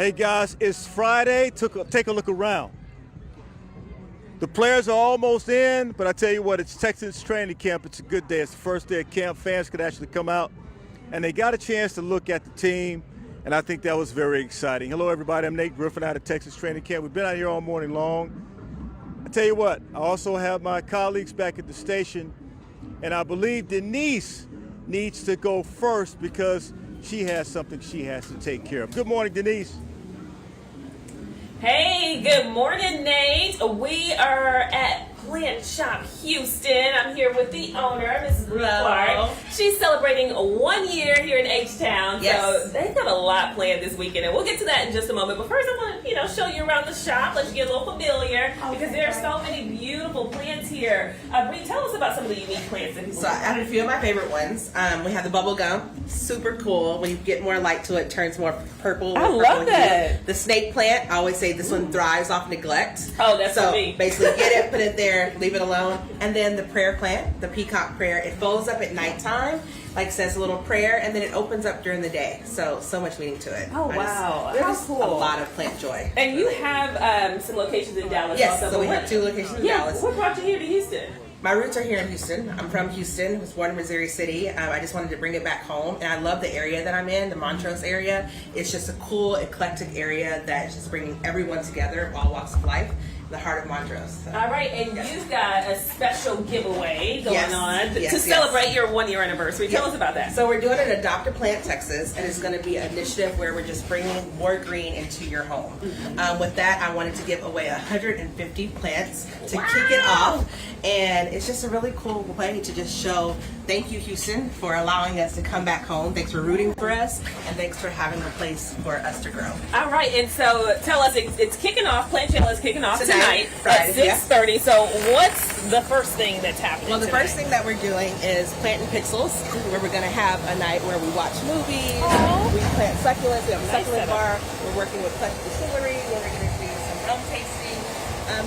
Hey guys, it's Friday. Take a look around. The players are almost in, but I tell you what, it's Texans training camp. It's a good day. It's the first day of camp. Fans could actually come out, and they got a chance to look at the team, and I think that was very exciting. Hello, everybody. I'm Nate Griffin out of Texas training camp. We've been out here all morning long. I tell you what, I also have my colleagues back at the station, and I believe Denise needs to go first because she has something she has to take care of. Good morning, Denise. Hey, good morning, Nate. We are at Plant Shop Houston. I'm here with the owner, Mrs. Bree Clark. She's celebrating 1 year here in H-Town. Yes. So they've got a lot planned this weekend, and we'll get to that in just a moment. But first, I want to, show you around the shop, let you get a little familiar, because there are so many beautiful plants here. Bree, tell us about some of the unique plants that So I added a few of my favorite ones. We have the bubble gum, super cool. When you get more light to it, turns more purple. I love that. The snake plant, I always say this one thrives off neglect. Oh, that's so for me. basically get it, put it there, leave it alone. And then the prayer plant, the peacock prayer, it folds up at nighttime, like says a little prayer, and then it opens up during the day. So much meaning to it. Oh, wow. There's How just cool. a lot of plant joy. And you have some locations in Dallas Yes, also. so we have 2 locations in Dallas. What brought you here to Houston? My roots are here in Houston. I'm from Houston. I was born in Missouri City. I just wanted to bring it back home. And I love the area that I'm in, the Montrose area. It's just a cool, eclectic area that's just bringing everyone together, all walks of life, the heart of Montrose. So. All right, and you've got a special giveaway going on to Yes. celebrate your 1 year anniversary. Tell us about that. So we're doing an Adopt a Plant Texas, and it's going to be an initiative where we're just bringing more green into your home. With that, I wanted to give away 150 plants to kick it off, and it's just a really cool way to just show thank you, Houston, for allowing us to come back home. Thanks for rooting for us, and thanks for having a place for us to grow. All right, and so tell us, it's kicking off, Plantchella is kicking off tonight Friday, at 6:30. So what's the first thing that's happening Well, the tonight? first thing that we're doing is planting pixels, where we're going to have a night where we watch movies, we plant succulents, we have a Nice succulent setup. bar, we're working with Clutch Distillery, where we're going to do some rum tasting,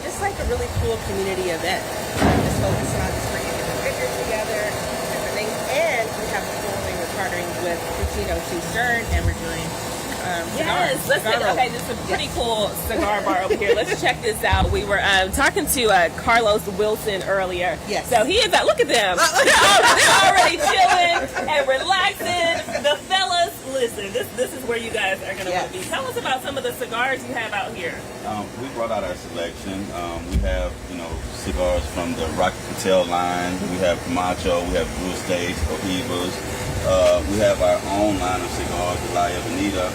just like a really cool community event. Just focusing on just bringing different vendors together, different things, and we have a cool thing we're partnering with Cucino Shoe Stern, and we're doing Yes, okay, this is a pretty cool cigar bar over here. Let's check this out. We were talking to Carlos Wilson earlier. Yes. So he is out. Look at them. They're already chilling and relaxing. The fellas, listen, this is where you guys are going to want to be. Tell us about some of the cigars you have out here. We brought out our selection. We have, cigars from the Rocky Patel line. We have Camacho. We have Blue Estates, Ojibwas. We have our own line of cigars, the La Avenida,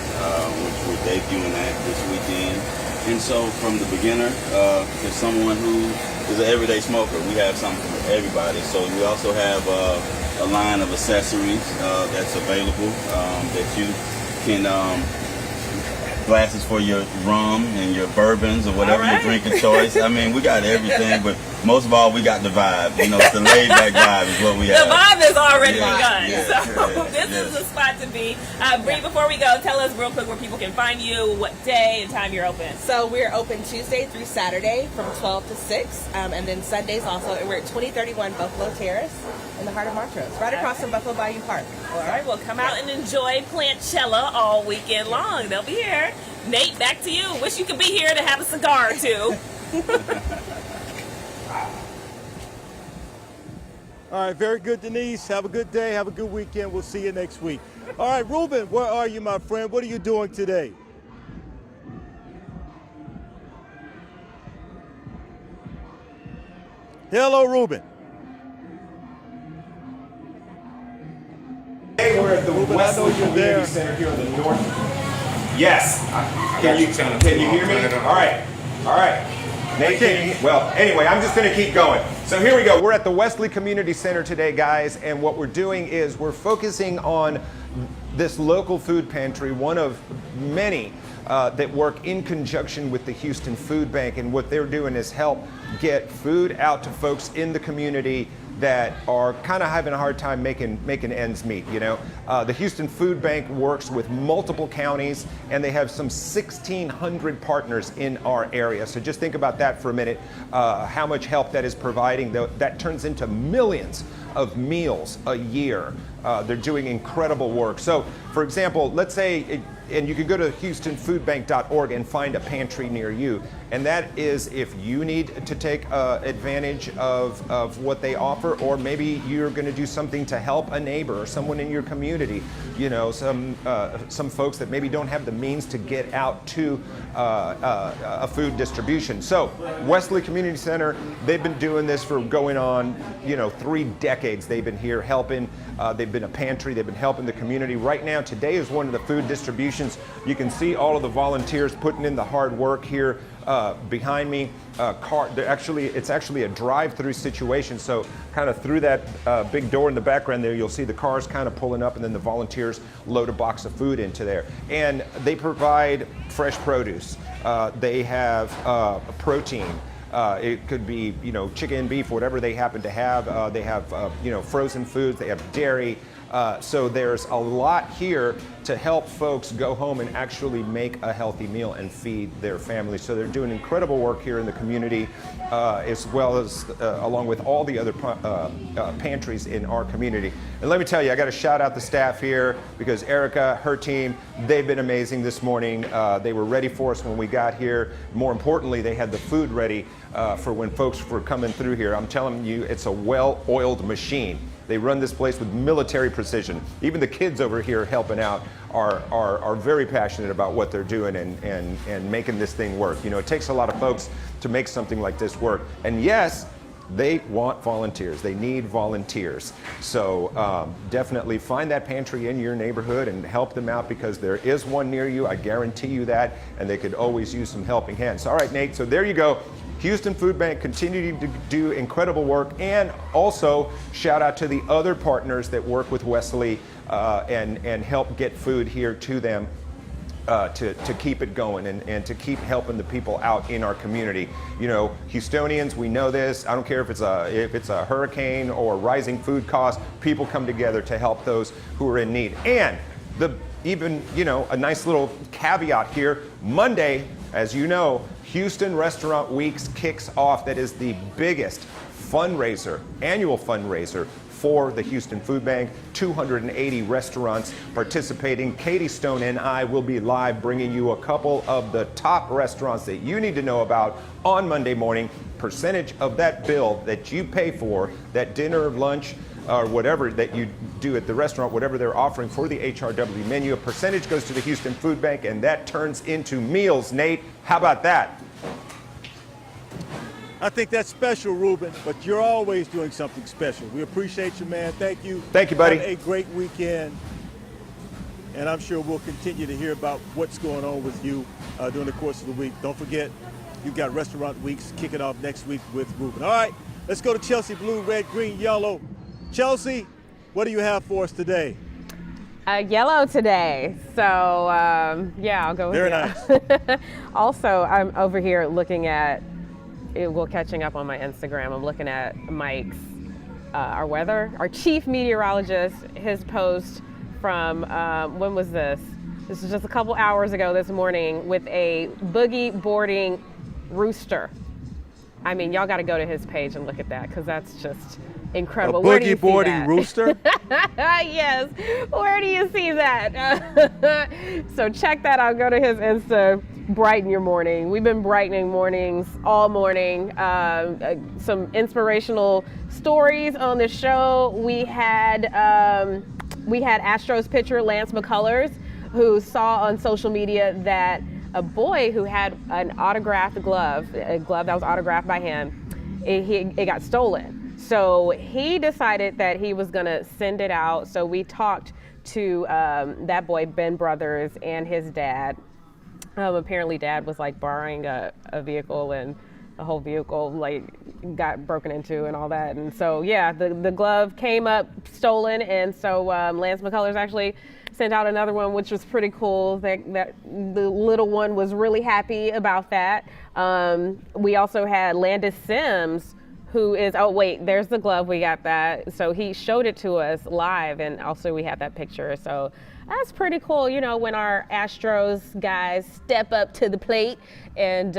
which we're debuting at this weekend. And so from the beginner to someone who is an everyday smoker, we have something for everybody. So we also have a line of accessories that's available that you can glasses for your rum and your bourbons or whatever your drinking choice. I mean, we got everything, but most of all, we got the vibe. The laid back vibe is what we have. The vibe is already begun. Yeah, So this is the spot to be. Bree, before we go, tell us real quick where people can find you, what day and time you're open. So we're open Tuesday through Saturday from 12 to 6, and then Sundays also. And we're at 2031 Buffalo Terrace in the heart of Montrose, right across from Buffalo Bayou Park. All right, well, come out and enjoy Plantchella all weekend long. They'll be here. Nate, back to you. Wish you could be here to have a cigar, too. All right, very good, Denise. Have a good day. Have a good weekend. We'll see you next week. All right, Ruben, where are you, my friend? What are you doing today? Hello, Ruben. Hey, we're at the Ruben, I know Wesley you're Community there. Center here in the north. Yes. Can you hear me? All right. Nate, anyway, I'm just going to keep going. So here we go. We're at the Wesley Community Center today, guys, and what we're doing is we're focusing on this local food pantry, one of many that work in conjunction with the Houston Food Bank, and what they're doing is help get food out to folks in the community that are kind of having a hard time making ends meet. The Houston Food Bank works with multiple counties, and they have some 1,600 partners in our area. So just think about that for a minute, how much help that is providing. That turns into millions of meals a year. They're doing incredible work. So, for example, let's say and you can go to HoustonFoodBank.org and find a pantry near you. And that is if you need to take advantage of what they offer, or maybe you're going to do something to help a neighbor or someone in your community. You know, some folks that maybe don't have the means to get out to a food distribution. So Wesley Community Center, they've been doing this for going on, 3 decades. They've been here helping. They've been a pantry. They've been helping the community. Right now, today is one of the food distributions. You can see all of the volunteers putting in the hard work here behind me. It's actually a drive-through situation. So kind of through that big door in the background there, you'll see the cars kind of pulling up, and then the volunteers load a box of food into there. And they provide fresh produce. They have protein. It could be, chicken, beef, whatever they happen to have. They have, frozen foods. They have dairy. So there's a lot here to help folks go home and actually make a healthy meal and feed their families. So they're doing incredible work here in the community, as well as along with all the other pantries in our community. And let me tell you, I got to shout out the staff here, because Erica, her team, they've been amazing this morning. They were ready for us when we got here. More importantly, they had the food ready for when folks were coming through here. I'm telling you, it's a well-oiled machine. They run this place with military precision. Even the kids over here helping out are very passionate about what they're doing and making this thing work. It takes a lot of folks to make something like this work. And yes, they want volunteers. They need volunteers. So definitely find that pantry in your neighborhood and help them out, because there is one near you. I guarantee you that. And they could always use some helping hands. All right, Nate, so there you go. Houston Food Bank continuing to do incredible work, and also shout out to the other partners that work with Wesley and help get food here to them to keep it going and to keep helping the people out in our community. Houstonians, we know this. I don't care if it's a hurricane or rising food costs, people come together to help those who are in need. And a nice little caveat here, Monday, as you know, Houston Restaurant Weeks kicks off. That is the biggest annual fundraiser for the Houston Food Bank. 280 restaurants participating. Katie Stone and I will be live bringing you a couple of the top restaurants that you need to know about on Monday morning. Percentage of that bill that you pay for, that dinner, lunch, or whatever that you do at the restaurant, whatever they're offering for the HRW menu, a percentage goes to the Houston Food Bank, and that turns into meals. Nate, how about that? I think that's special, Ruben, but you're always doing something special. We appreciate you, man. Thank you. Thank you, buddy. Have a great weekend. And I'm sure we'll continue to hear about what's going on with you during the course of the week. Don't forget, you've got Restaurant Weeks kicking off next week with Ruben. All right, let's go to Chelsea Blue, Red, Green, Yellow. Chelsea, what do you have for us today? Yellow today. So, I'll go with Very nice. Also, I'm over here looking at, catching up on my Instagram. I'm looking at Mike's, our chief meteorologist, his post from, when was this? This was just a couple hours ago this morning, with a boogie boarding rooster. I mean, y'all got to go to his page and look at that, because that's just incredible. A Where do you boogie see boarding that? rooster? Yes. Where do you see that? So check that out. Go to his Insta. Brighten your morning. We've been brightening mornings all morning. Some inspirational stories on the show. We had Astros pitcher Lance McCullers, who saw on social media that a boy who had an autographed glove, a glove that was autographed by him, it got stolen. So he decided that he was gonna send it out. So we talked to that boy, Ben Brothers, and his dad. Apparently dad was like borrowing a vehicle, and the whole vehicle got broken into and all that. And so, the glove came up stolen. And so Lance McCullers actually sent out another one, which was pretty cool. That the little one was really happy about that. We also had Landis Sims, who is, there's the glove, we got that. So he showed it to us live, and also we had that picture. So that's pretty cool, when our Astros guys step up to the plate and,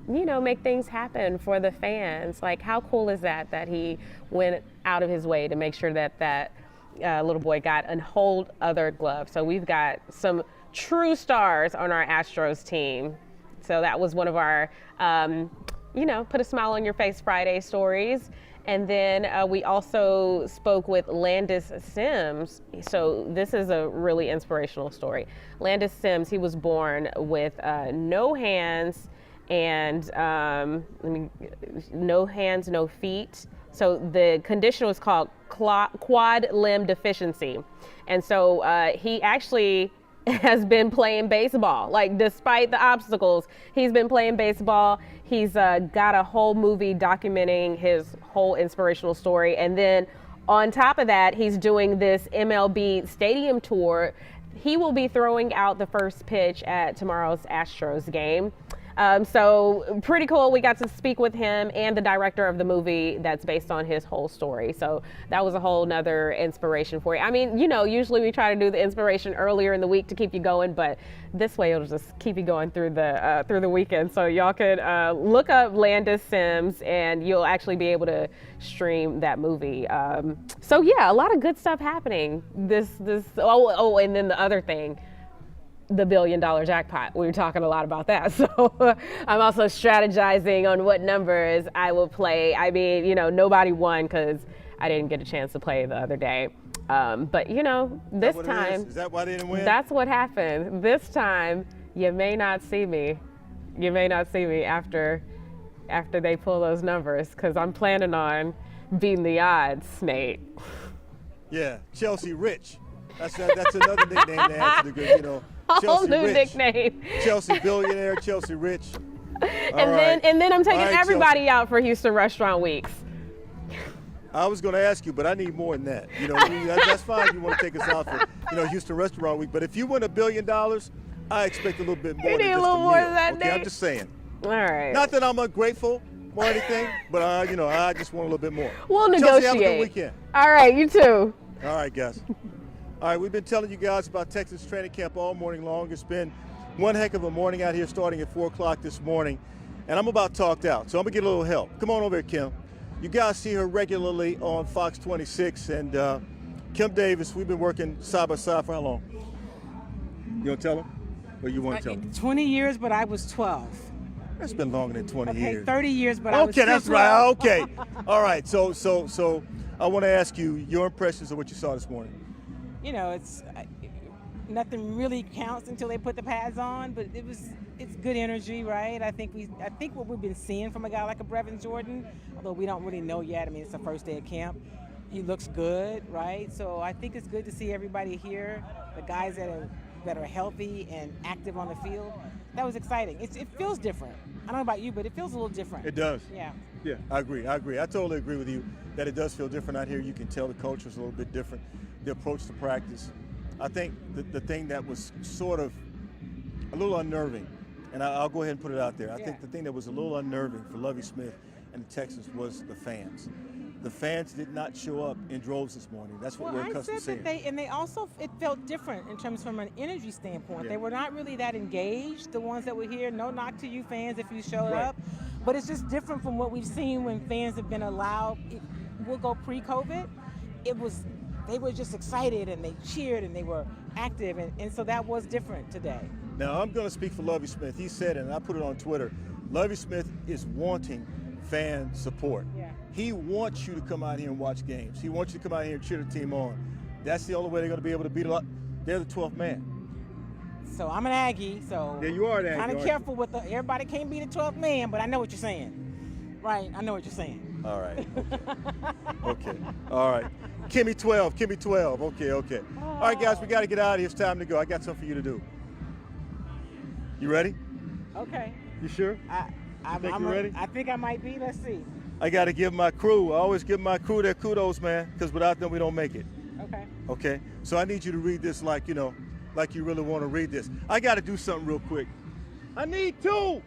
make things happen for the fans. Like, how cool is that he went out of his way to make sure that little boy got a whole other glove. So we've got some true stars on our Astros team. So that was one of our, put a smile on your face Friday stories. And then we also spoke with Landis Sims. So this is a really inspirational story. Landis Sims, he was born with no hands and no hands, no feet. So the condition was called quad limb deficiency. And so he actually has been playing baseball. Like, despite the obstacles, he's been playing baseball. He's got a whole movie documenting his whole inspirational story. And then on top of that, he's doing this MLB stadium tour. He will be throwing out the first pitch at tomorrow's Astros game. So pretty cool. We got to speak with him and the director of the movie that's based on his whole story. So that was a whole nother inspiration for you. I mean, usually we try to do the inspiration earlier in the week to keep you going, but this way it'll just keep you going through the weekend. So y'all could look up Landis Sims and you'll actually be able to stream that movie. So yeah, a lot of good stuff happening. And then the other thing, the $1 billion jackpot. We were talking a lot about that. So I'm also strategizing on what numbers I will play. I mean, nobody won because I didn't get a chance to play the other day. But this time, is that why they didn't win? That's what happened. This time, you may not see me. You may not see me after they pull those numbers because I'm planning on beating the odds, Nate. Yeah, Chelsea Rich. That's another nickname they had to do. Whole Chelsea new Rich. nickname. Chelsea Billionaire, Chelsea Rich. And then I'm taking everybody out for Houston Restaurant Weeks. I was going to ask you, but I need more than that. That's fine. You want to take us out for, Houston Restaurant Week. But if you win $1 billion, I expect a little bit more. You than need just a little a more meal. than that, Okay, Nate? I'm just saying. All right. Not that I'm ungrateful or anything, but I just want a little bit more. We'll Chelsea, negotiate. have a good weekend. All right, you too. All right, guys. All right, we've been telling you guys about Texas training camp all morning long. It's been one heck of a morning out here starting at 4 o'clock this morning, and I'm about talked out, so I'm going to get a little help. Come on over here, Kim. You guys see her regularly on Fox 26, and Kim Davis, we've been working side by side for how long? You want to tell them? Or you want to tell them? 20 years, but I was 12. That's been longer than 20 Okay, years. 30 years, but I was Okay, still that's 12. right. Okay. All right, so I want to ask you your impressions of what you saw this morning. It's nothing really counts until they put the pads on, but it's good energy, right? I think what we've been seeing from a guy like a Brevin Jordan, although we don't really know yet. I mean, it's the first day of camp. He looks good, right? So I think it's good to see everybody here, the guys that are healthy and active on the field. That was exciting. It feels different. I don't know about you, but it feels a little different. It does. Yeah. Yeah, I agree. I totally agree with you that it does feel different out here. You can tell the culture is a little bit different, the approach to practice. I think the thing that was sort of a little unnerving, and I'll go ahead and put it out there. I think the thing that was a little unnerving for Lovie Smith and the Texans was the fans. The fans did not show up in droves this morning. That's what we're accustomed to seeing. They also, it felt different in terms from an energy standpoint. Yeah. They were not really that engaged, the ones that were here. No knock to you fans if you showed Right. up. But it's just different from what we've seen when fans have been allowed. We'll go pre-COVID. They were just excited and they cheered and they were active. And so that was different today. Now, I'm going to speak for Lovie Smith. He said it, and I put it on Twitter, Lovie Smith is wanting fan support. Yeah. He wants you to come out here and watch games. He wants you to come out here and cheer the team on. That's the only way they're going to be able to beat a lot. They're the 12th man. So I'm an Aggie, so Yeah, you are an Aggie, kind aren't of you? careful with everybody can't be the 12th man, but I know what you're saying. Right, I know what you're saying. All right. Okay. All right. Kimmy 12. Okay. All right, guys, we got to get out of here. It's time to go. I got something for you to do. You ready? Okay. You sure? I'm ready? I think I might be. Let's see. I got to give my crew. I always give my crew their kudos, man, because without them, we don't make it. Okay. Okay? So I need you to read this like you really want to read this. I got to do something real quick. I need to.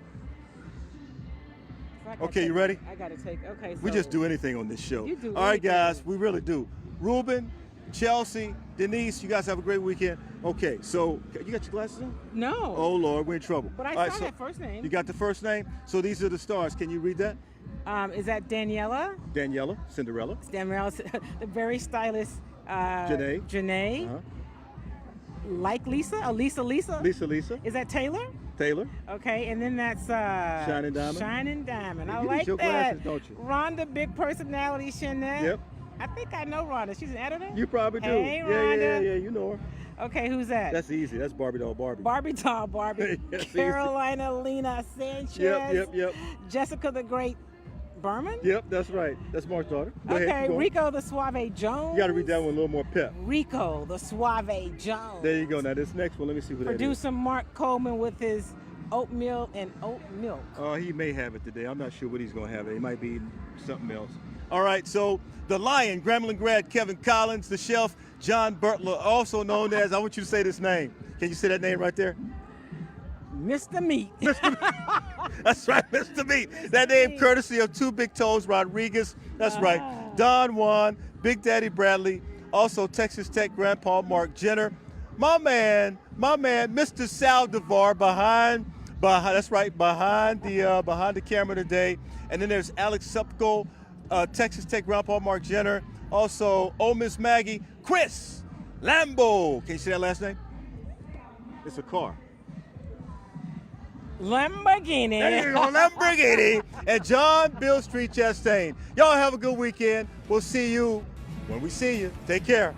Okay, you ready? I gotta take. Okay. So We just do anything on this show. You do All right, anything. guys, we really do. Ruben, Chelsea, Denise, you guys have a great weekend. Okay, so you got your glasses on? No. Oh, Lord, we're in trouble. But I All right, saw so that first name. You got the first name? So these are the stars. Can you read that? Is that Daniela? Daniela, Cinderella, Daniela, the very stylish. Janae. Janae. Uh-huh. Like Lisa? Lisa? Lisa Is that Taylor? Taylor. Okay, and then that's Shining Diamond. Shining Diamond. I You like need your that. glasses, don't you? Rhonda, big personality, Shanette. Yep. I think I know Rhonda. She's an editor. You probably do. Hey, yeah, Rhonda. yeah. You know her. Okay, who's that? That's easy. That's Barbie doll Barbie. Barbie doll Barbie. That's easy. Carolina Lena Sanchez. Yep. Jessica the Great Berman. Yep, that's right. That's Mark's daughter. Go ahead, Okay, keep going. Rico the Suave Jones. You got to read that one with a little more pep. Rico the Suave Jones. There you go. Now this next one, let me see what that is. Producer Mark Coleman with his oatmeal and oat milk. Oh, he may have it today. I'm not sure what he's going to have. He might be eating something else. All right, so the Lion, Gremlin grad Kevin Collins, the Chef John Bertler, also known as, I want you to say this name. Can you say that name right there? Mr. Meat. That's right, Mr. Meat. That name courtesy of Two Big Toes Rodriguez. That's right. Don Juan, Big Daddy Bradley, also Texas Tech Grandpa Mark Jenner. My man, Mr. Saldivar behind that's right, behind the camera today. And then there's Alex Supko, Texas Tech Grandpa Mark Jenner. Also, Miss Maggie, Chris Lambo. Can you say that last name? It's a car. Lamborghini. There you go, Lamborghini. And John Bill Street Chastain. Y'all have a good weekend. We'll see you when we see you. Take care.